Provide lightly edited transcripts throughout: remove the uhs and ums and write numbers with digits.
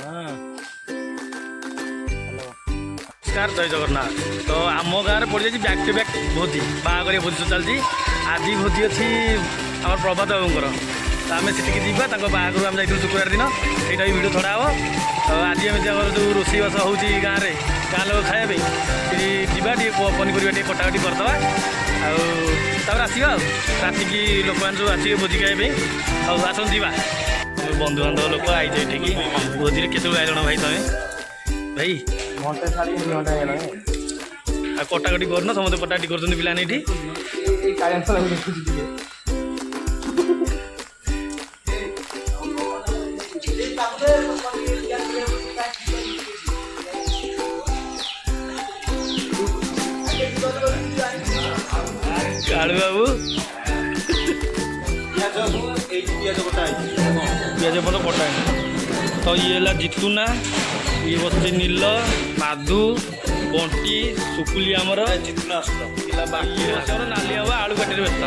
नमस्कार जय जगन्नाथ। तो आम गाँव में पड़ जाए बैक टू बैक भोजी बाहर भोजी तो चलती आज भोजी अच्छी आम प्रभात बाबूर तो आम से जावा बाहर आम जाइए शुक्रवार दिन यहाँ भी भिडियो छड़ा हे आज आम जो रोषेईबास हो गाँव में गाँ लोक खाया जावा पनीपरिया टे कटाकटी करदे आसवा रातिकी लोक मैंने जो आसवे भोजी खाई आसन जा बंधु बांधव लोक आई ये भोजी केत आइल भाई तुम भाई घंटे छाड़ी घंटा है कटाकटी करना समस्त कटाकटी कर पाने ये कालू बाबू पिज पद कटा तो ये जितुना ये बस नील माधु बंटी सुकुली आमर नाली हम आलू काटे व्यस्त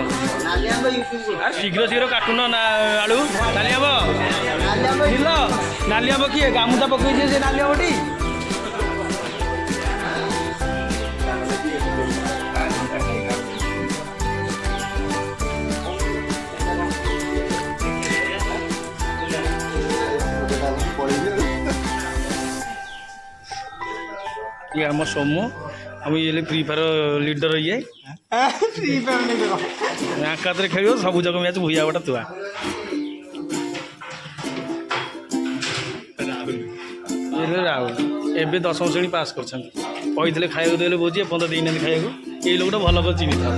शीघ्र शीघ्र काटुन आलू नाली हम नील नाली हम किए गामुदा पकई से नाली हम टी ये आम सोमो हम ये फ्री फायर लीडर ये फ्री फायर लीडर आकाश खेल सब जग मैच भूया गोटा तुआ राहुल एवं 10वीं श्रेणी पास कर खाया देले भोजी एपन देना खाया ये लोकटा भल कर चिन्ह था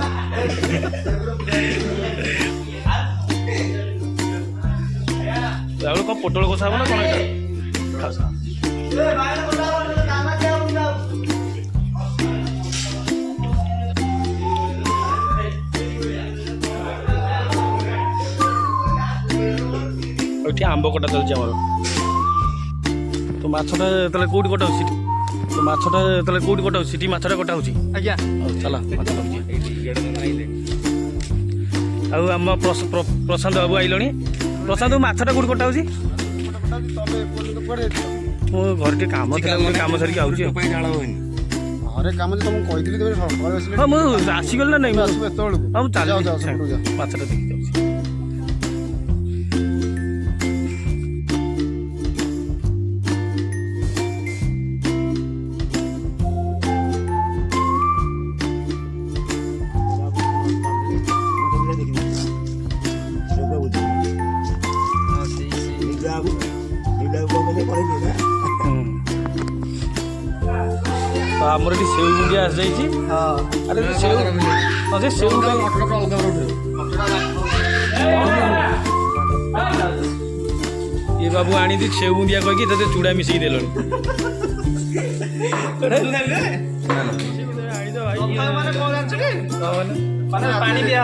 राहुल कौन पोटल कषा हम ना कौन ये आंब कटा चलती आम तो माछटा जो कौटी कटा तो माछटा जो कौटी कटा सीटी माछटा कटा आज्ञा चल आम प्रशांत बाबू आइल प्रशांत माछटा कौटी कटा मो घर टे काम काम सरिक आऊँ हाँ मुझे आसीगल ना नहीं हाँ चल माछटा देखी जाऊँ तो आमर ये सेव गुंडिया आस जाइए अरे सेव हाँ से सेव ये बाबू आनी थी सेव गुंडिया कह चूड़ा मिसई देल पानी दिया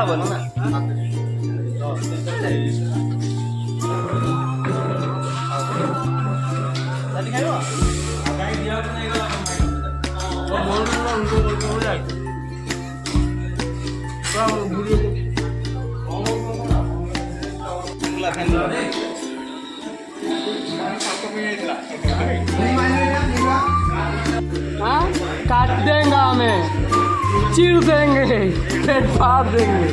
काट देंगे हमें चीर देंगे पेट फाड़ देंगे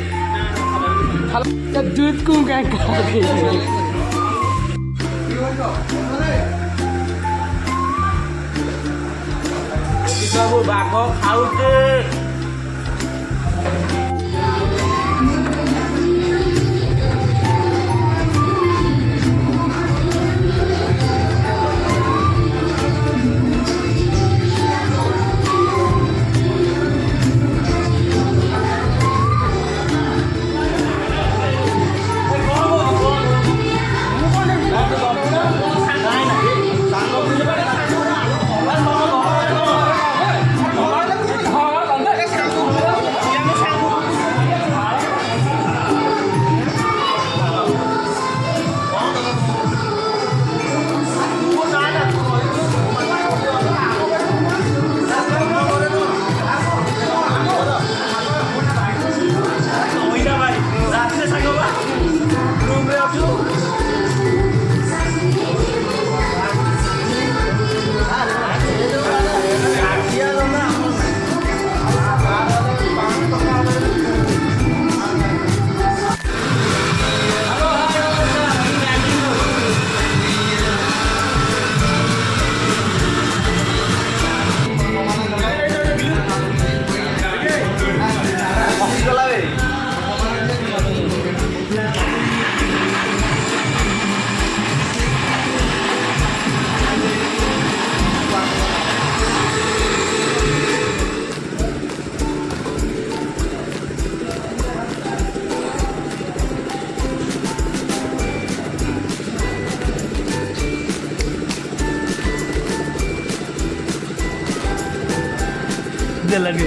दूध को क्या काट देंगे बाबू बाघ खाऊचे ଦେଲାନି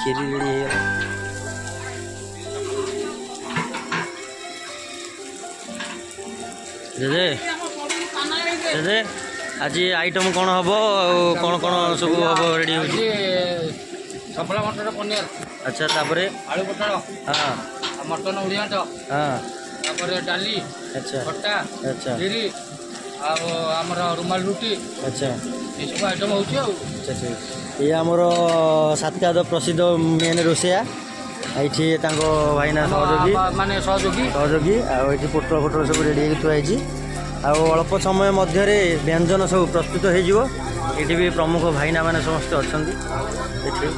କ୍ଷୀରି ରେଡ଼ି ହେଇଗଲା। ଜେଜେ ଜେଜେ ଆଜି ଆଇଟମ୍ କ'ଣ ହେବ ଆଉ କ'ଣ ସବୁ ହେବ ରେଡ଼ି ହେଉଛି? ସଫଳ ମଟର ପନିର। ଆଚ୍ଛା ତାପରେ ଆଳୁ ପୋଟଳ। ହଁ ମଟନ ଉଡ଼ିଆଟ। ହଁ ତାପରେ ଡାଲି। ଆଚ୍ଛା ଖଟା। ଆଚ୍ଛା କ୍ଷୀରି ଆଉ ଆମର ରୁମାଲ ରୁଟି। ଆଚ୍ଛା ଏସବୁ ଆଇଟମ୍ ହେଉଛି ଆଉ। ଆଚ୍ଛା ଠିକ୍। ଇଏ ଆମର ସାତକାଦ ପ୍ରସିଦ୍ଧ ମେନ୍ ରୋଷେଇଆ। ଏଇଠି ତାଙ୍କ ଭାଇନା ସହଯୋଗୀ ମାନେ ସହଯୋଗୀ ଆଉ ଏଇଠି ପୋଟଳ ଫୋଟଳ ସବୁ ରେଡ଼ି ହେଇକି ଥୁଆ ହେଇଛି। ଆଉ ଅଳ୍ପ ସମୟ ମଧ୍ୟରେ ବ୍ୟଞ୍ଜନ ସବୁ ପ୍ରସ୍ତୁତ ହେଇଯିବ। ଏଠି ବି ପ୍ରମୁଖ ଭାଇନା ମାନେ ସମସ୍ତେ ଅଛନ୍ତି ଏଠି।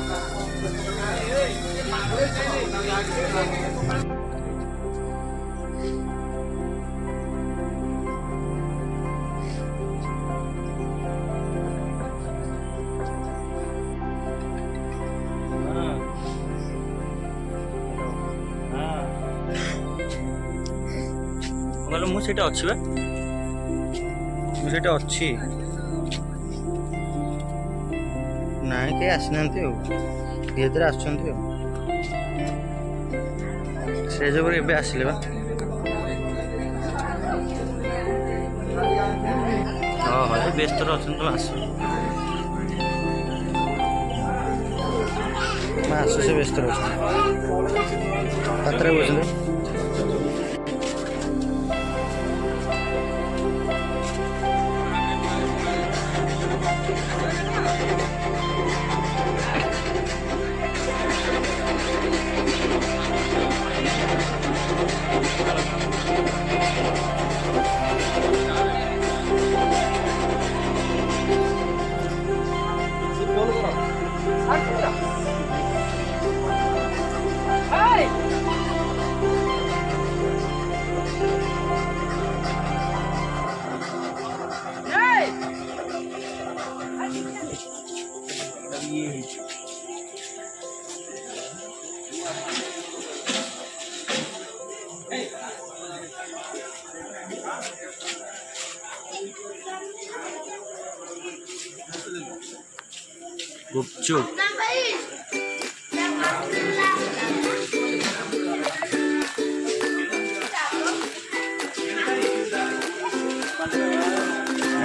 କହିଲ ମୁଁ ସେଇଟା ଅଛି ବା ମୁଁ ସେଇଟା ଅଛି। ନାଇଁ କେହି ଆସିନାହାନ୍ତି ଆଉ ଧୀରେ ଧୀରେ ଆସୁଛନ୍ତି ଆଉ। ଷ୍ଟେଜ୍ ଉପରେ ଏବେ ଆସିଲେ ବା। ହଁ ହଁ ଏ ବ୍ୟସ୍ତରେ ଅଛନ୍ତି ତମେ ଆସ। ତମେ ଆସ ସେ ବ୍ୟସ୍ତରେ ଅଛନ୍ତି ପାତ୍ରରେ ବସିଲେ। गुपचुप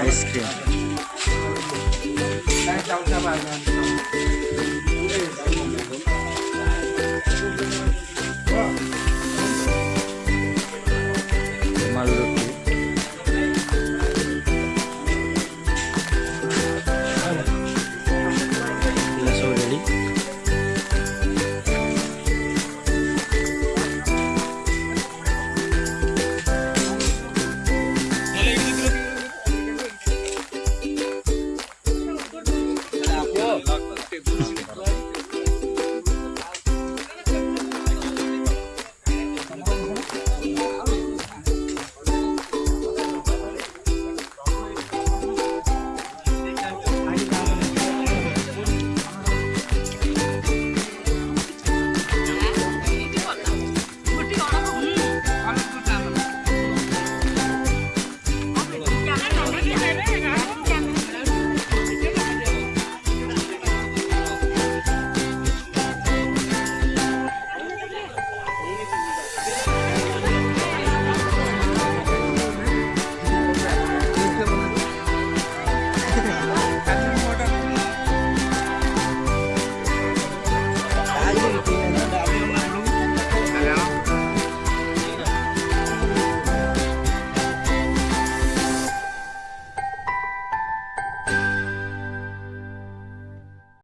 आइसक्रीम